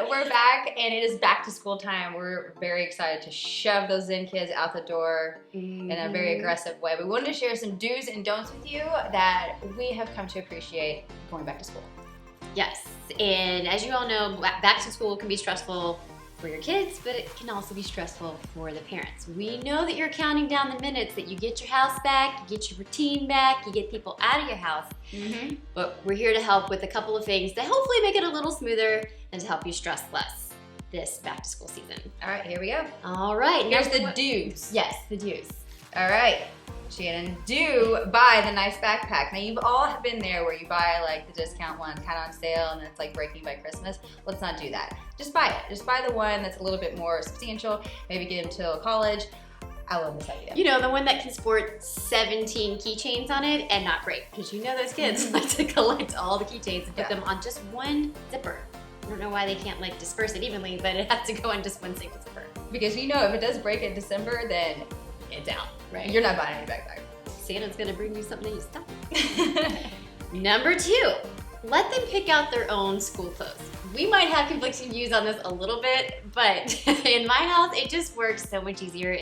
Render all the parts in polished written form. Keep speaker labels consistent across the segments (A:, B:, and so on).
A: we're back and it is back to school time. We're very excited to shove those Zen kids out the door in a very aggressive way. We wanted to share some do's and don'ts with you that we have come to appreciate going back to school.
B: Yes, and as you all know, back to school can be stressful for your kids, but it can also be stressful for the parents. We know that you're counting down the minutes that you get your house back, you get your routine back, you get people out of your house. But we're here to help with a couple of things to hopefully make it a little smoother and to help you stress less this back to school season.
A: All right, here we go.
B: All right.
A: Here's the do's.
B: Yes, the do's.
A: All right, Shannon, do buy the nice backpack. Now you've all been there where you buy like the discount one, kind of on sale, and it's like breaking by Christmas. Let's not do that. Just buy it. Just buy the one that's a little bit more substantial. Maybe get until college. I love this idea.
B: You know, the one that can sport 17 keychains on it and not break, because you know those kids like to collect all the keychains and put them on just one zipper. I don't know why they can't like disperse it evenly, but it has to go on just one single zipper.
A: Because you know if it does break in December, then it's out.
B: Right.
A: You're not buying any backpack.
B: Santa's gonna bring you something you stop. Number 2, let them pick out their own school clothes. We might have conflicting views on this a little bit, but in my house, it just works so much easier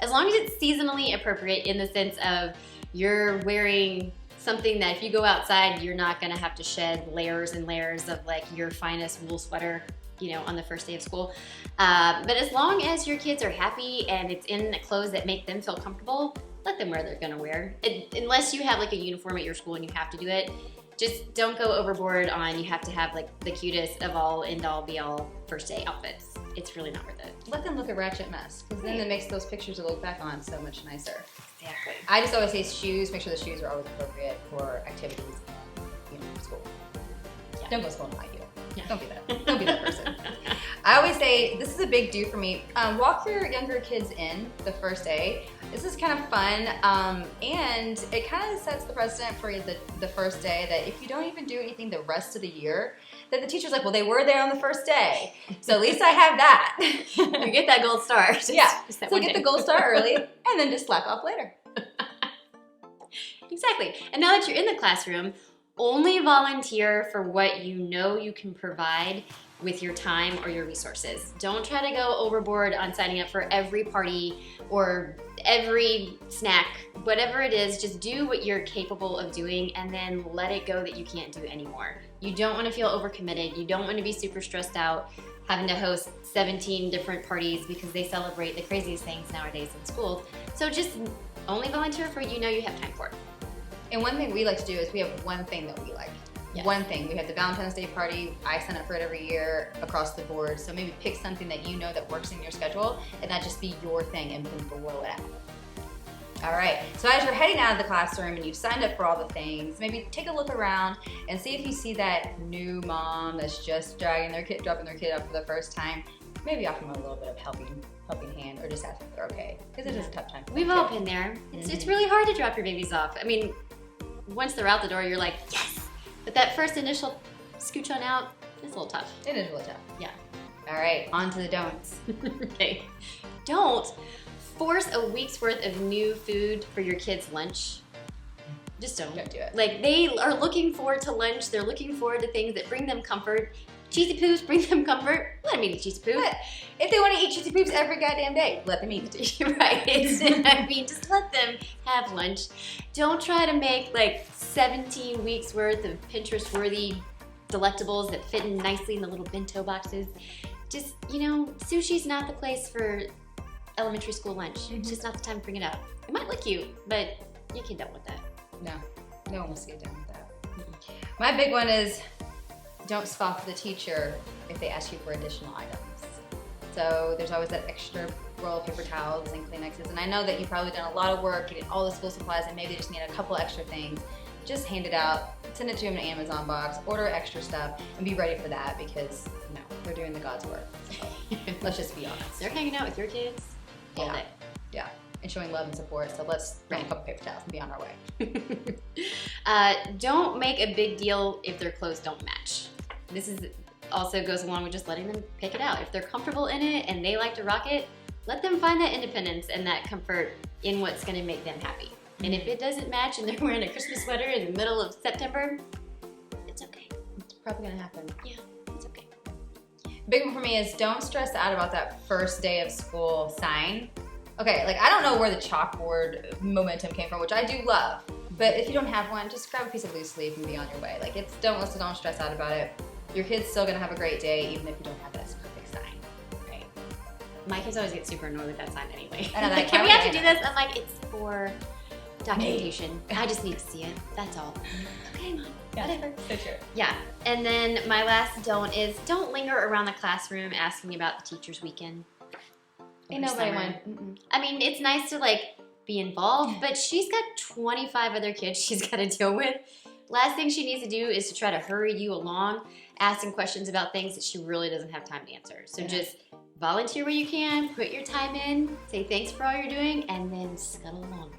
B: as long as it's seasonally appropriate in the sense of you're wearing something that if you go outside, you're not gonna have to shed layers and layers of like your finest wool sweater, you know, on the first day of school. But as long as your kids are happy and it's in clothes that make them feel comfortable, let them wear what they're gonna wear. Unless you have like a uniform at your school and you have to do it, just don't go overboard on you have to have like the cutest of all end all be all first day outfits. It's really not worth it.
A: Let them look a ratchet mess, because then it makes those pictures to look back on so much nicer.
B: Exactly.
A: I just always say shoes, make sure the shoes are always appropriate for activities in school.
B: Yeah.
A: Don't go to school in high heel.
B: Yeah.
A: Don't be that. Don't be that person. I always say, this is a big do for me. Walk your younger kids in the first day. This is kind of fun, and it kind of sets the precedent for the first day that if you don't even do anything the rest of the year, then the teacher's like, well, they were there on the first day, so at least I have that.
B: You get that gold star.
A: So get the gold star early, and then just slack off later.
B: Exactly. And now that you're in the classroom, only volunteer for what you know you can provide with your time or your resources. Don't try to go overboard on signing up for every party or every snack. Whatever it is, just do what you're capable of doing and then let it go that you can't do anymore. You don't want to feel overcommitted. You don't want to be super stressed out having to host 17 different parties because they celebrate the craziest things nowadays in schools. So just only volunteer for what you know you have time for.
A: And one thing we like to do is we have one thing that we like.
B: Yes.
A: One thing. We have the Valentine's Day party. I sign up for it every year across the board. So maybe pick something that you know that works in your schedule and that just be your thing and then blow it out. All right, so as you're heading out of the classroom and you've signed up for all the things, maybe take a look around and see if you see that new mom that's just dropping their kid up for the first time. Maybe offer them a little bit of helping hand or just ask if they're okay, because it is a tough time.
B: We've all been there. It's really hard to drop your babies off. I mean, once they're out the door, you're like, yes! But that first initial scooch on out, it's a little tough.
A: It is really tough.
B: Yeah.
A: All right, on to the don'ts.
B: Okay. Don't force a week's worth of new food for your kids' lunch. Just don't.
A: Don't do it.
B: Like, they are looking forward to lunch. They're looking forward to things that bring them comfort. Cheesy Poops bring them comfort. Let them eat a Cheesy Poop.
A: But if they want to eat Cheesy Poops every goddamn day, let them eat it.
B: Right. I mean, just let them have lunch. Don't try to make like 17 weeks worth of Pinterest-worthy delectables that fit in nicely in the little bento boxes. Just, you know, sushi's not the place for elementary school lunch. It's just not the time to bring it up. It might look cute, but you can't deal with that.
A: No one wants to get down with that. My big one is don't scoff at the teacher if they ask you for additional items. So there's always that extra roll of paper towels and Kleenexes, and I know that you've probably done a lot of work getting all the school supplies and maybe they just need a couple extra things. Just hand it out, send it to them in an Amazon box, order extra stuff, and be ready for that because, you know, they're doing the God's work. So let's just be honest.
B: They're hanging out with your kids all day.
A: Yeah, and showing love and support, so let's bring a couple paper towels and be on our way.
B: Don't make a big deal if their clothes don't match. This also goes along with just letting them pick it out. If they're comfortable in it and they like to rock it, let them find that independence and that comfort in what's gonna make them happy. And if it doesn't match and they're wearing a Christmas sweater in the middle of September, it's okay.
A: It's probably gonna happen.
B: Yeah, it's okay.
A: Big one for me is don't stress out about that first day of school sign. Okay, like I don't know where the chalkboard momentum came from, which I do love. But if you don't have one, just grab a piece of loose leaf and be on your way. Like don't stress out about it. Your kid's still gonna have a great day even if you don't have that perfect sign.
B: Right. My kids always get super annoyed with that sign anyway.
A: I know,
B: Like, can we have to do this? I'm like, it's for documentation. I just need to see it. That's all. Okay, Mom.
A: Yeah,
B: Whatever.
A: so true.
B: Yeah. And then my last don't is don't linger around the classroom asking about the teacher's weekend.
A: Ain't
B: over
A: nobody
B: summer.
A: want.
B: I mean, it's nice to like be involved, but she's got 25 other kids she's got to deal with. Last thing she needs to do is to try to hurry you along, asking questions about things that she really doesn't have time to answer. So just volunteer where you can, put your time in, say thanks for all you're doing, and then scuttle along.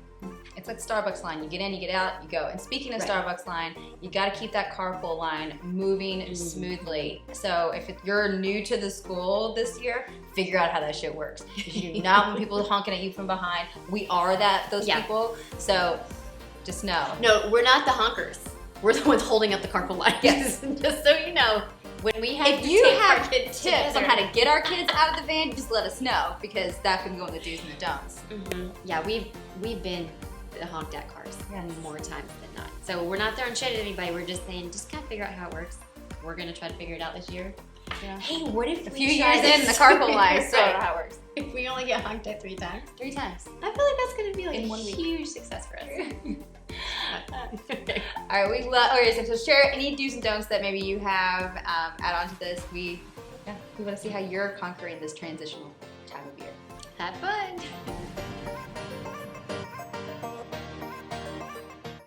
A: It's like Starbucks line. You get in, you get out, you go. And speaking of Starbucks line, you got to keep that carpool line moving smoothly. So if you're new to the school this year, figure out how that shit works. You do not want people honking at you from behind. We are those people. So just know.
B: No, we're not the honkers. We're the ones holding up the carpool line.
A: Yes.
B: Just so you know. When we have
A: If you
B: take
A: have
B: our kids
A: tips on
B: together.
A: how to get our kids out of the van, just let us know because that can go in the do's and the don'ts.
B: Yeah, we've been honked at cars more times than not. So we're not throwing shade at anybody. We're just saying, just kind of figure out how it works. We're gonna try to figure it out this year.
A: Yeah.
B: Hey, what if
A: A few years in, the carpool line, so
B: Right.
A: how it works.
B: If we only get honked at 3 times?
A: 3 times.
B: I feel like that's gonna be like
A: In
B: a
A: 1 week.
B: huge success for us.
A: All right, we love. Okay, so share any do's and don'ts that maybe you have. Add on to this. We want to see how you're conquering this transitional time of year.
B: Have fun.